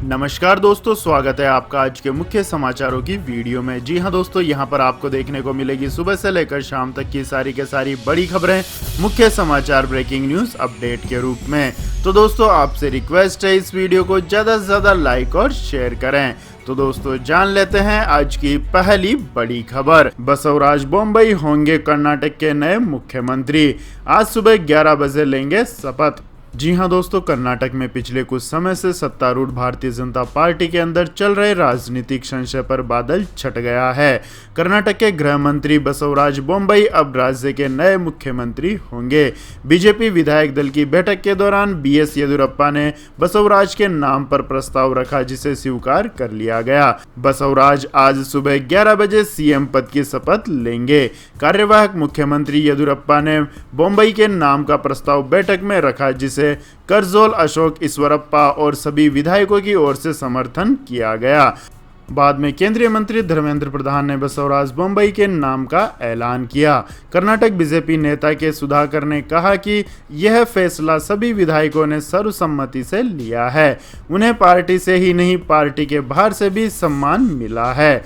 नमस्कार दोस्तों, स्वागत है आपका आज के मुख्य समाचारों की वीडियो में। जी हां दोस्तों, यहां पर आपको देखने को मिलेगी सुबह से लेकर शाम तक की सारी के सारी बड़ी खबरें, मुख्य समाचार, ब्रेकिंग न्यूज अपडेट के रूप में। तो दोस्तों, आपसे रिक्वेस्ट है इस वीडियो को ज़्यादा से ज़्यादा लाइक और शेयर करें। तो दोस्तों, जान लेते हैं आज की पहली बड़ी खबर। बसवराज बोम्मई होंगे कर्नाटक के नए मुख्यमंत्री, आज सुबह 11 बजे लेंगे शपथ। जी हां दोस्तों, कर्नाटक में पिछले कुछ समय से सत्तारूढ़ भारतीय जनता पार्टी के अंदर चल रहे राजनीतिक संशय पर बादल छट गया है। कर्नाटक के गृह मंत्री बसवराज बोम्मई अब राज्य के नए मुख्यमंत्री होंगे। बीजेपी विधायक दल की बैठक के दौरान बीएस येदियुरप्पा ने बसवराज के नाम पर प्रस्ताव रखा, जिसे स्वीकार कर लिया गया। बसवराज आज सुबह 11 बजे सीएम पद की शपथ लेंगे। कार्यवाहक मुख्यमंत्री येदियुरप्पा ने बोम्मई के नाम का प्रस्ताव बैठक में रखा, जिसे करजोल अशोक ईश्वरप्पा और सभी विधायकों की ओर से समर्थन किया गया। बाद में केंद्रीय मंत्री धर्मेंद्र प्रधान ने बसवराज बोम्मई के नाम का ऐलान किया। कर्नाटक बीजेपी नेता के सुधाकर ने कहा कि यह फैसला सभी विधायकों ने सर्वसम्मति से लिया है। उन्हें पार्टी से ही नहीं, पार्टी के बाहर से भी सम्मान मिला है।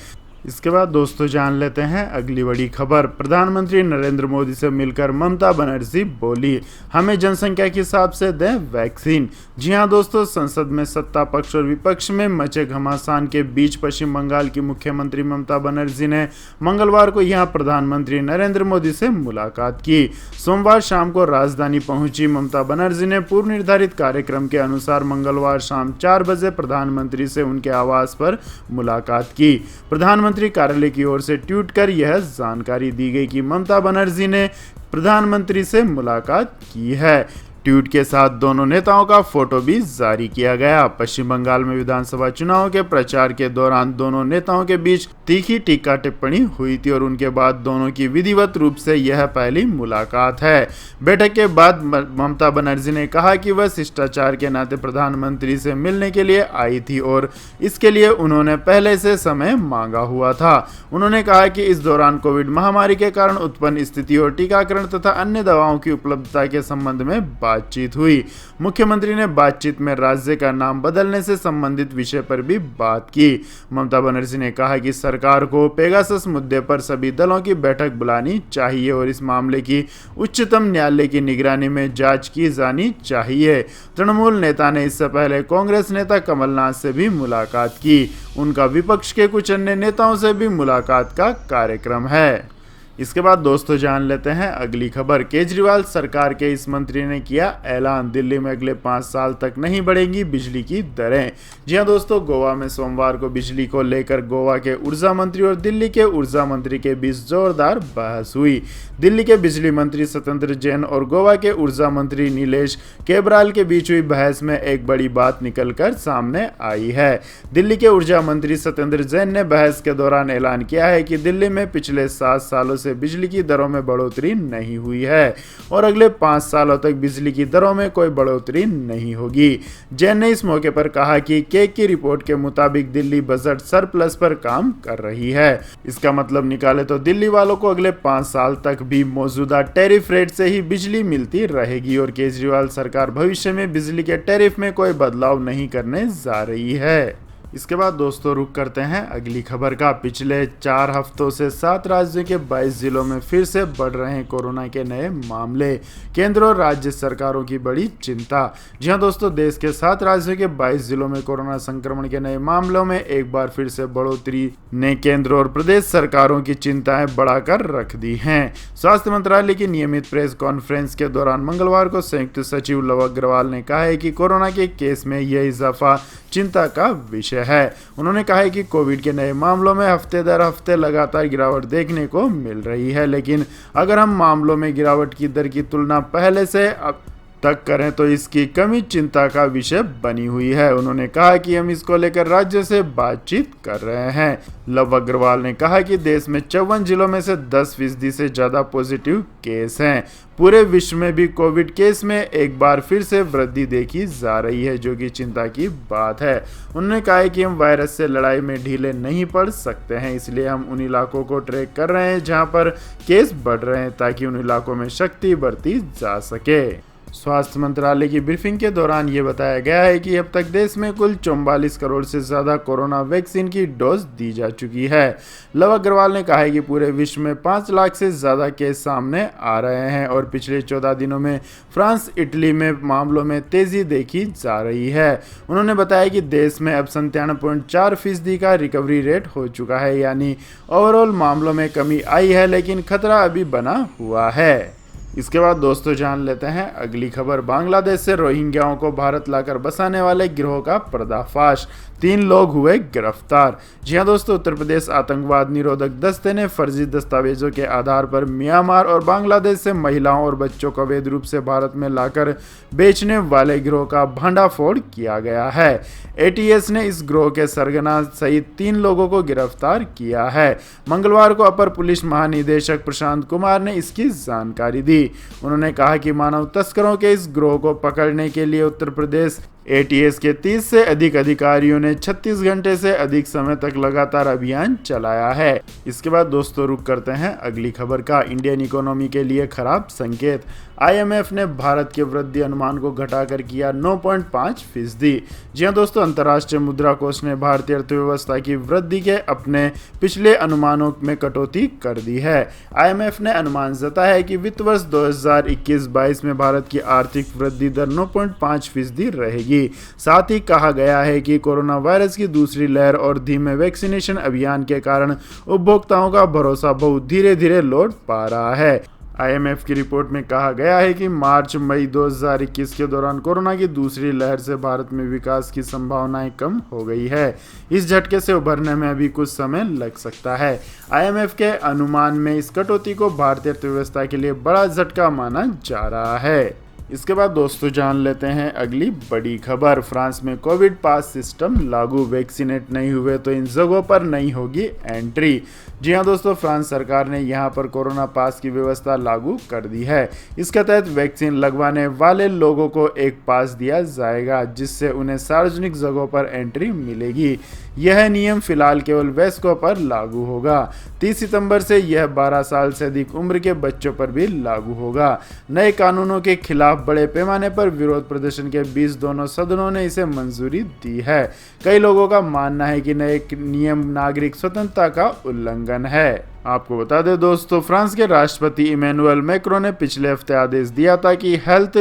इसके बाद दोस्तों, जान लेते हैं अगली बड़ी खबर। प्रधानमंत्री नरेंद्र मोदी से मिलकर ममता बनर्जी बोली, हमें जनसंख्या के हिसाब से दें वैक्सीन। जी हां दोस्तों, संसद में सत्ता पक्ष और विपक्ष में मचे घमासान के बीच पश्चिम बंगाल की मुख्यमंत्री ममता बनर्जी ने मंगलवार को यहां प्रधानमंत्री नरेंद्र मोदी से मुलाकात की। सोमवार शाम को राजधानी पहुंची ममता बनर्जी ने पूर्व निर्धारित कार्यक्रम के अनुसार मंगलवार शाम 4 बजे प्रधानमंत्री से उनके आवास पर मुलाकात की। प्रधानमंत्री कार्यालय की ओर से ट्वीट कर यह जानकारी दी गई कि ममता बनर्जी ने प्रधानमंत्री से मुलाकात की है। ट्वीट के साथ दोनों नेताओं का फोटो भी जारी किया गया। पश्चिम बंगाल में विधानसभा चुनाव के प्रचार के दौरान दोनों नेताओं के बीच तीखी टीका टिप्पणी हुई थी और उनके बाद दोनों की विधिवत रूप से यह पहली मुलाकात है। बैठक के बाद ममता बनर्जी ने कहा कि वह शिष्टाचार के नाते प्रधानमंत्री से मिलने के लिए आई थी और इसके लिए उन्होंने पहले से समय मांगा हुआ था। उन्होंने कहा कि इस दौरान कोविड महामारी के कारण उत्पन्न स्थिति और टीकाकरण तथा अन्य दवाओं की उपलब्धता के संबंध में बातचीत हुई। मुख्यमंत्री ने बातचीत में राज्य का नाम बदलने से संबंधित विषय पर भी बात की। ममता बनर्जी ने कहा कि सरकार को पेगासस मुद्दे पर सभी दलों की बैठक बुलानी चाहिए और इस मामले की उच्चतम न्यायालय की निगरानी में जांच की जानी चाहिए। तृणमूल नेता ने इससे पहले कांग्रेस नेता कमलनाथ से भी मुलाकात की। उनका विपक्ष के कुछ अन्य नेताओं से भी मुलाकात का कार्यक्रम है। इसके बाद दोस्तों, जान लेते हैं अगली खबर। केजरीवाल सरकार के इस मंत्री ने किया ऐलान, दिल्ली में अगले 5 साल तक नहीं बढ़ेंगी बिजली की दरें। जी हां दोस्तों, गोवा में सोमवार को बिजली को लेकर गोवा के ऊर्जा मंत्री और दिल्ली के ऊर्जा मंत्री के बीच जोरदार बहस हुई। दिल्ली के बिजली मंत्री सत्येंद्र जैन और गोवा के ऊर्जा मंत्री नीलेश केबराल के बीच हुई बहस में एक बड़ी बात निकलकर सामने आई है। दिल्ली के ऊर्जा मंत्री सत्येंद्र जैन ने बहस के दौरान ऐलान किया है कि दिल्ली में पिछले 7 सालों से बिजली की दरों में बढ़ोतरी नहीं हुई है और अगले 5 सालों तक बिजली की दरों में कोई बढ़ोतरी नहीं होगी। जैन ने इस मौके पर कहा कि केक की रिपोर्ट के मुताबिक दिल्ली बजट सरप्लस पर काम कर रही है। इसका मतलब निकाले तो दिल्ली वालों को अगले 5 साल तक भी मौजूदा टैरिफ रेट से ही बिजली मिलती रहेगी और केजरीवाल सरकार भविष्य में बिजली के टैरिफ में कोई बदलाव नहीं करने जा रही है। इसके बाद दोस्तों, रुक करते हैं अगली खबर का। पिछले 4 हफ्तों से 7 राज्यों के 22 जिलों में फिर से बढ़ रहे हैं कोरोना के नए मामले। केंद्र और राज्य सरकारों की बड़ी चिंता। जी हां दोस्तों, देश के 7 राज्यों के 22 जिलों में कोरोना संक्रमण के नए मामलों में एक बार फिर से बढ़ोतरी ने केंद्र और प्रदेश सरकारों की चिंताएं बढ़ाकर रख दी हैं। स्वास्थ्य मंत्रालय की नियमित प्रेस कॉन्फ्रेंस के दौरान मंगलवार को संयुक्त सचिव लव अग्रवाल ने कहा है कि कोरोना के केस में यह इजाफा चिंता का विषय है। उन्होंने कहा है कि कोविड के नए मामलों में हफ्ते दर हफ्ते लगातार गिरावट देखने को मिल रही है, लेकिन अगर हम मामलों में गिरावट की दर की तुलना पहले से अब तक करें तो इसकी कमी चिंता का विषय बनी हुई है। उन्होंने कहा कि हम इसको लेकर राज्य से बातचीत कर रहे हैं। लव अग्रवाल ने कहा कि देश में 54 जिलों में से 10% से ज़्यादा पॉजिटिव केस हैं। पूरे विश्व में भी कोविड केस में एक बार फिर से वृद्धि देखी जा रही है, जो कि चिंता की बात है। उन्होंने कहा कि हम वायरस से लड़ाई में ढीले नहीं पड़ सकते हैं, इसलिए हम उन इलाकों को ट्रैक कर रहे हैं जहां पर केस बढ़ रहे हैं, ताकि उन इलाकों में शक्ति बढ़ती जा सके। स्वास्थ्य मंत्रालय की ब्रीफिंग के दौरान ये बताया गया है कि अब तक देश में कुल 44 करोड़ से ज़्यादा कोरोना वैक्सीन की डोज दी जा चुकी है। लव अग्रवाल ने कहा है कि पूरे विश्व में 5 लाख से ज़्यादा केस सामने आ रहे हैं और पिछले 14 दिनों में फ्रांस, इटली में मामलों में तेज़ी देखी जा रही है। उन्होंने बताया कि देश में अब 97.4% का रिकवरी रेट हो चुका है, यानी ओवरऑल मामलों में कमी आई है, लेकिन खतरा अभी बना हुआ है। इसके बाद दोस्तों जान लेते हैं अगली खबर। बांग्लादेश से रोहिंग्याओं को भारत लाकर बसाने वाले गिरोह का पर्दाफाश, 3 लोग हुए गिरफ्तार। जी हां दोस्तों, उत्तर प्रदेश आतंकवाद निरोधक दस्ते ने फर्जी दस्तावेजों के आधार पर म्यांमार और बांग्लादेश से महिलाओं और बच्चों को अवैध रूप से भारत में लाकर बेचने वाले गिरोह का भंडाफोड़ किया गया है। एटीएस ने इस गिरोह के सरगना सहित 3 लोगों को गिरफ्तार किया है। मंगलवार को अपर पुलिस महानिदेशक प्रशांत कुमार ने इसकी जानकारी दी। उन्होंने कहा कि मानव तस्करों के इस गिरोह को पकड़ने के लिए उत्तर प्रदेश एटीएस के 30 से अधिक अधिकारियों ने 36 घंटे से अधिक समय तक लगातार अभियान चलाया है। इसके बाद दोस्तों रुक करते हैं अगली खबर का। इंडियन इकोनॉमी के लिए खराब संकेत, आईएमएफ ने भारत के वृद्धि अनुमान को घटाकर किया 9.5%। जी हां दोस्तों, अंतर्राष्ट्रीय मुद्रा कोष ने भारतीय अर्थव्यवस्था की वृद्धि के अपने पिछले अनुमानों में कटौती कर दी है। आईएमएफ ने अनुमान जताया है कि वित्त वर्ष 2021-22 में भारत की आर्थिक वृद्धि दर 9.5% रहेगी। साथ ही कहा गया है कि कोरोना वायरस की दूसरी लहर और धीमे वैक्सीनेशन अभियान के कारण उपभोक्ताओं का भरोसा बहुत धीरे धीरे लौट पा रहा है। आईएमएफ की रिपोर्ट में कहा गया है कि मार्च-मई 2021 के दौरान कोरोना की दूसरी लहर से भारत में विकास की संभावनाएं कम हो गई है। इस झटके से उभरने में अभी कुछ समय लग सकता है। आईएमएफ के अनुमान में इस कटौती को भारतीय अर्थव्यवस्था के लिए बड़ा झटका माना जा रहा है। इसके बाद दोस्तों जान लेते हैं अगली बड़ी खबर। फ्रांस में कोविड पास सिस्टम लागू, वैक्सीनेट नहीं हुए तो इन जगहों पर नहीं होगी एंट्री। जी हां दोस्तों, फ्रांस सरकार ने यहां पर कोरोना पास की व्यवस्था लागू कर दी है। इसके तहत वैक्सीन लगवाने वाले लोगों को एक पास दिया जाएगा, जिससे उन्हें सार्वजनिक जगहों पर एंट्री मिलेगी। यह नियम फिलहाल केवल वयस्कों पर लागू होगा। 30 सितंबर से यह 12 साल से अधिक उम्र के बच्चों पर भी लागू होगा। नए कानूनों के खिलाफ बड़े पैमाने पर विरोध प्रदर्शन के बीच दोनों सदनों ने इसे मंजूरी दी है। कई लोगों का मानना है कि नए नियम नागरिक स्वतंत्रता का उल्लंघन है। आपको बता दें दोस्तों, फ्रांस के राष्ट्रपति इमैनुअल मैक्रों ने पिछले हफ्ते आदेश दिया था कि हेल्थ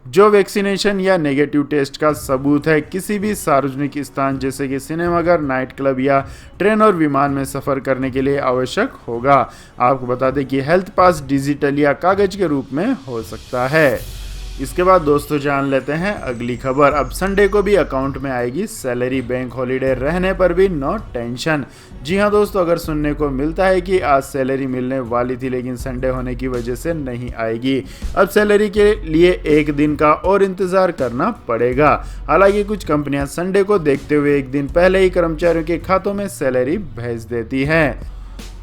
जो वैक्सीनेशन या नेगेटिव टेस्ट का सबूत है किसी भी सार्वजनिक स्थान जैसे कि सिनेमाघर, नाइट क्लब या ट्रेन और विमान में सफर करने के लिए आवश्यक होगा। आपको बता दें कि हेल्थ पास डिजिटल या कागज के रूप में हो सकता है। इसके बाद दोस्तों जान लेते हैं अगली खबर। अब संडे को भी अकाउंट में आएगी सैलरी, बैंक हॉलीडे रहने पर भी नो टेंशन। जी हां दोस्तों, अगर सुनने को मिलता है कि आज सैलरी मिलने वाली थी लेकिन संडे होने की वजह से नहीं आएगी। अब सैलरी के लिए एक दिन का और इंतजार करना पड़ेगा। हालांकि कुछ कंपनियां संडे को देखते हुए एक दिन पहले ही कर्मचारियों के खातों में सैलरी भेज देती हैं।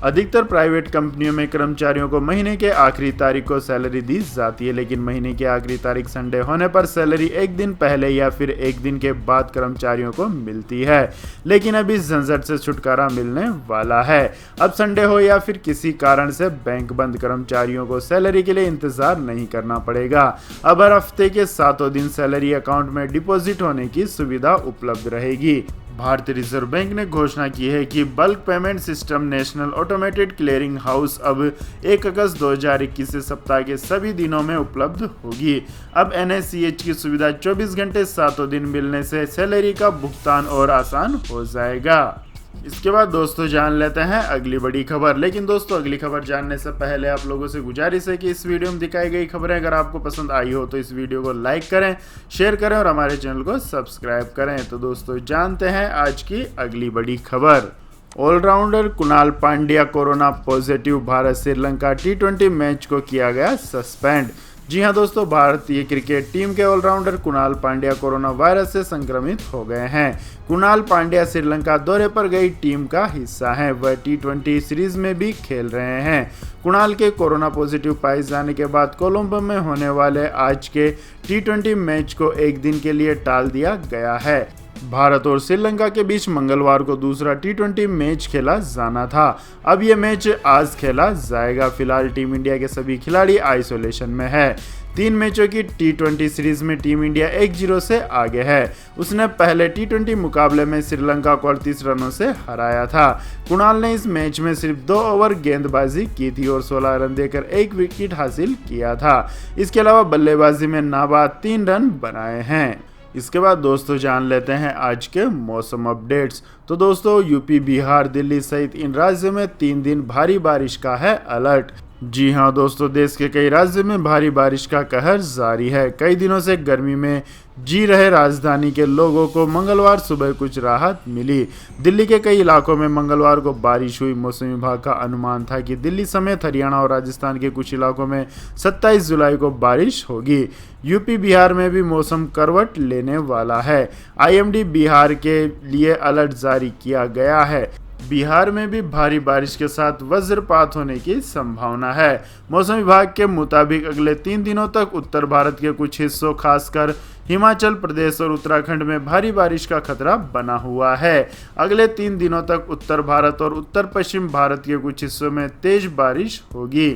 अधिकतर प्राइवेट कंपनियों में कर्मचारियों को महीने के आखिरी तारीख को सैलरी दी जाती है, लेकिन महीने की आखिरी तारीख संडे होने पर सैलरी एक दिन पहले या फिर एक दिन के बाद कर्मचारियों को मिलती है। लेकिन अब इस झंझट से छुटकारा मिलने वाला है। अब संडे हो या फिर किसी कारण से बैंक बंद, कर्मचारियों को सैलरी के लिए इंतजार नहीं करना पड़ेगा। अब हर हफ्ते के 7 दिन सैलरी अकाउंट में डिपॉजिट होने की सुविधा उपलब्ध रहेगी। भारतीय रिजर्व बैंक ने घोषणा की है कि bulk payment system national automated clearing house अब 1 अगस्त 2021 से सप्ताह के सभी दिनों में उपलब्ध होगी। अब NACH की सुविधा 24 घंटे 7 दिन मिलने से सैलरी का भुगतान और आसान हो जाएगा। इसके बाद दोस्तों जान लेते हैं अगली बड़ी खबर। लेकिन दोस्तों अगली खबर जानने से पहले आप लोगों से गुजारिश है कि इस वीडियो में दिखाई गई खबरें अगर आपको पसंद आई हो तो इस वीडियो को लाइक करें, शेयर करें और हमारे चैनल को सब्सक्राइब करें। तो दोस्तों जानते हैं आज की अगली बड़ी खबर। Allrounder Kunal Pandya corona positive, Bharat Sri Lanka T20 match को किया गया सस्पेंड। जी हां दोस्तों, भारतीय क्रिकेट टीम के allrounder Kunal Pandya corona virus से संक्रमित हो गए हैं। कुणाल पांड्या श्रीलंका दौरे पर गई टीम का हिस्सा हैं। वह T20 सीरीज में भी खेल रहे हैं। कुणाल के कोरोना पॉजिटिव पाए जाने के बाद कोलंबो में होने वाले आज के T20 मैच को एक दिन के लिए टाल दिया गया है। भारत और श्रीलंका के बीच मंगलवार को दूसरा टी20 मैच खेला जाना था। अब यह मैच आज खेला जाएगा। फिलहाल टीम इंडिया के सभी खिलाड़ी आइसोलेशन में है। 3 मैचों की टी20 सीरीज में टीम इंडिया 1-0 से आगे है। उसने पहले टी20 मुकाबले में श्रीलंका को 38 रनों से हराया था। कुणाल ने इस मैच में सिर्फ 2 ओवर गेंदबाजी की थी और 16 रन देकर 1 विकेट हासिल किया था। इसके अलावा बल्लेबाजी में नाबाद 3 रन बनाए हैं। इसके बाद दोस्तों जान लेते हैं आज के मौसम अपडेट्स। तो दोस्तों यूपी, बिहार, दिल्ली सहित इन राज्यों में 3 दिन भारी बारिश का है अलर्ट। जी हां दोस्तों, देश के कई राज्यों में भारी बारिश का कहर जारी है। कई दिनों से गर्मी में जी रहे राजधानी के लोगों को मंगलवार सुबह कुछ राहत मिली। दिल्ली के कई इलाकों में मंगलवार को बारिश हुई। मौसम विभाग का अनुमान था कि दिल्ली समेत हरियाणा और राजस्थान के कुछ इलाकों में 27 जुलाई को बारिश होगी। यूपी, बिहार में भी मौसम करवट लेने वाला है। आईएमडी बिहार के लिए अलर्ट जारी किया गया है। बिहार में भी भारी बारिश के साथ वज्रपात होने की संभावना है। मौसम विभाग के मुताबिक अगले 3 दिनों तक उत्तर भारत के कुछ हिस्सों, खासकर हिमाचल प्रदेश और उत्तराखंड में भारी बारिश का खतरा बना हुआ है। अगले 3 दिनों तक उत्तर भारत और उत्तर पश्चिम भारत के कुछ हिस्सों में तेज बारिश होगी।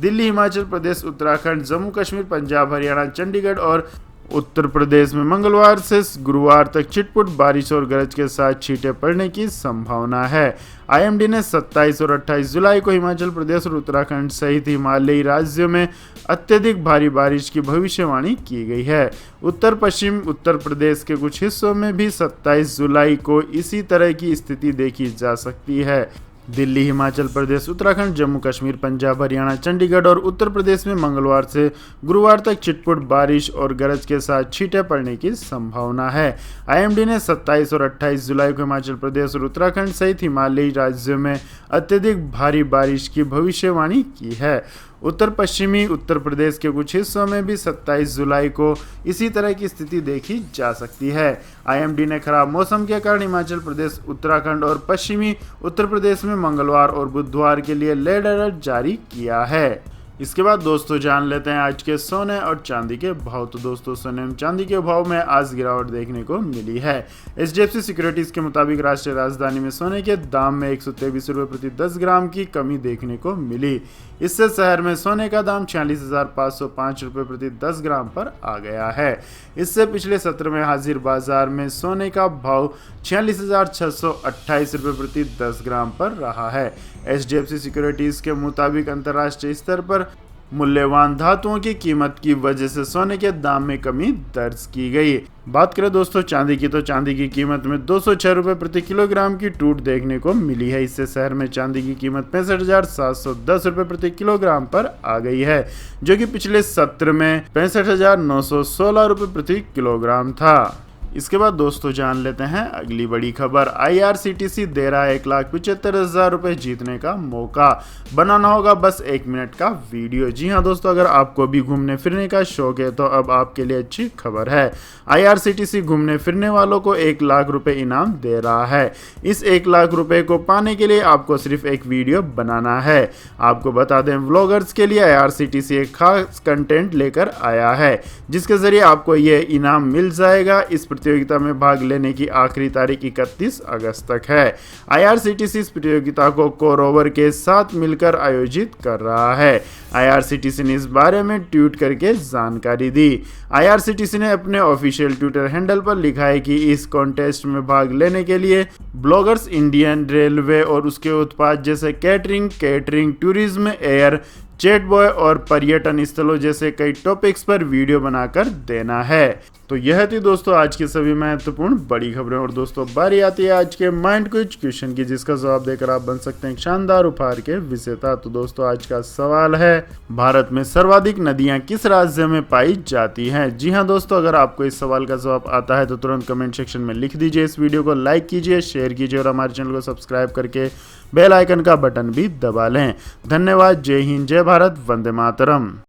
दिल्ली, हिमाचल प्रदेश, उत्तराखंड, जम्मू कश्मीर, पंजाब, हरियाणा, चंडीगढ़ और उत्तर प्रदेश में मंगलवार से गुरुवार तक छिटपुट बारिश और गरज के साथ छींटे पड़ने की संभावना है। आईएमडी ने 27 और 28 जुलाई को हिमाचल प्रदेश और उत्तराखंड सहित हिमालयी राज्यों में अत्यधिक भारी बारिश की भविष्यवाणी की गई है। उत्तर पश्चिम उत्तर प्रदेश के कुछ हिस्सों में भी 27 जुलाई को इसी तरह की स्थिति देखी जा सकती है। दिल्ली, हिमाचल प्रदेश, उत्तराखंड, जम्मू कश्मीर, पंजाब, हरियाणा, चंडीगढ़ और उत्तर प्रदेश में मंगलवार से गुरुवार तक छिटपुट बारिश और गरज के साथ छींटे पड़ने की संभावना है। आईएमडी ने 27 और 28 जुलाई को हिमाचल प्रदेश और उत्तराखंड सहित हिमालयी राज्यों में अत्यधिक भारी बारिश की भविष्यवाणी की है। उत्तर पश्चिमी उत्तर प्रदेश के कुछ हिस्सों में भी 27 जुलाई को इसी तरह की स्थिति देखी जा सकती है। आईएमडी ने खराब मौसम के कारण हिमाचल प्रदेश, उत्तराखंड और पश्चिमी उत्तर प्रदेश में मंगलवार और बुधवार के लिए रेड अलर्ट जारी किया है। इसके बाद दोस्तों जान लेते हैं आज के सोने और चांदी के भाव। तो दोस्तों सोने और चांदी के भाव में आज गिरावट देखने को मिली है। एचडीएफसी सिक्योरिटीज के मुताबिक राष्ट्रीय राजधानी में सोने के दाम में 123 रुपये प्रति 10 ग्राम की कमी देखने को मिली। इससे शहर में सोने का दाम 46,505 रुपये प्रति 10 ग्राम पर आ गया है। इससे पिछले सत्र में हाजिर बाजार में सोने का भाव 46,628 रुपये प्रति 10 ग्राम पर रहा है। एचडीएफसी सिक्योरिटीज के मुताबिक अंतर्राष्ट्रीय स्तर पर मूल्यवान धातुओं की कीमत की वजह से सोने के दाम में कमी दर्ज की गई। बात करें दोस्तों चांदी की, तो चांदी की कीमत में 206 रुपये प्रति किलोग्राम की टूट देखने को मिली है। इससे शहर में चांदी की कीमत 65,710 रुपये प्रति किलोग्राम पर आ गई है, जो कि पिछले सत्र में 65,916 रुपये प्रति किलोग्राम था। इसके बाद दोस्तों जान लेते हैं अगली बड़ी खबर। आईआरसीटीसी दे रहा है 1,75,000 रुपये जीतने का मौका। बनाना होगा बस 1 मिनट का वीडियो। जी हां दोस्तों, अगर आपको भी घूमने फिरने का शौक है तो अब आपके लिए अच्छी खबर है। आईआरसीटीसी घूमने फिरने वालों को 1 लाख रुपए इनाम दे रहा है। इस 1 लाख रुपए को पाने के लिए आपको सिर्फ एक वीडियो बनाना है। आपको बता दें, व्लॉगर्स के लिए आईआरसीटीसी एक खास कंटेंट लेकर आया है, जिसके जरिए आपको ये इनाम मिल जाएगा। इस प्रतियोगिता में भाग लेने की आखिरी तारीख 31 अगस्त तक है। आईआरसीटीसी इस प्रतियोगिता को कोरोवर के साथ मिलकर आयोजित कर रहा है। आईआरसीटीसी ने इस बारे में ट्वीट करके जानकारी दी। आईआरसीटीसी ने अपने ऑफिशियल ट्विटर हैंडल पर लिखा है कि इस कॉन्टेस्ट में भाग लेने के लिए ब्लॉगर्स इंडियन रेलवे और उसके उत्पाद जैसे catering, tourism, air, chat boy और पर्यटन स्थलों जैसे कई टॉपिक्स पर वीडियो बनाकर देना है। तो यह थी दोस्तों आज की सभी महत्वपूर्ण बड़ी खबरें। और दोस्तों बारी आती है आज के माइंड क्विज क्वेश्चन की, जिसका जवाब देकर आप बन सकते हैं शानदार उपहार के विजेता। तो दोस्तों आज का सवाल है, भारत में सर्वाधिक नदियां किस राज्य में पाई जाती हैं? जी हां दोस्तों, अगर आपको इस सवाल का जवाब आता है तो तुरंत कमेंट सेक्शन में लिख दीजिए। इस वीडियो को लाइक कीजिए, शेयर कीजिए और हमारे चैनल को सब्सक्राइब करके बेल आइकन का बटन भी दबा लें। धन्यवाद। जय हिंद, जय भारत, वंदे मातरम।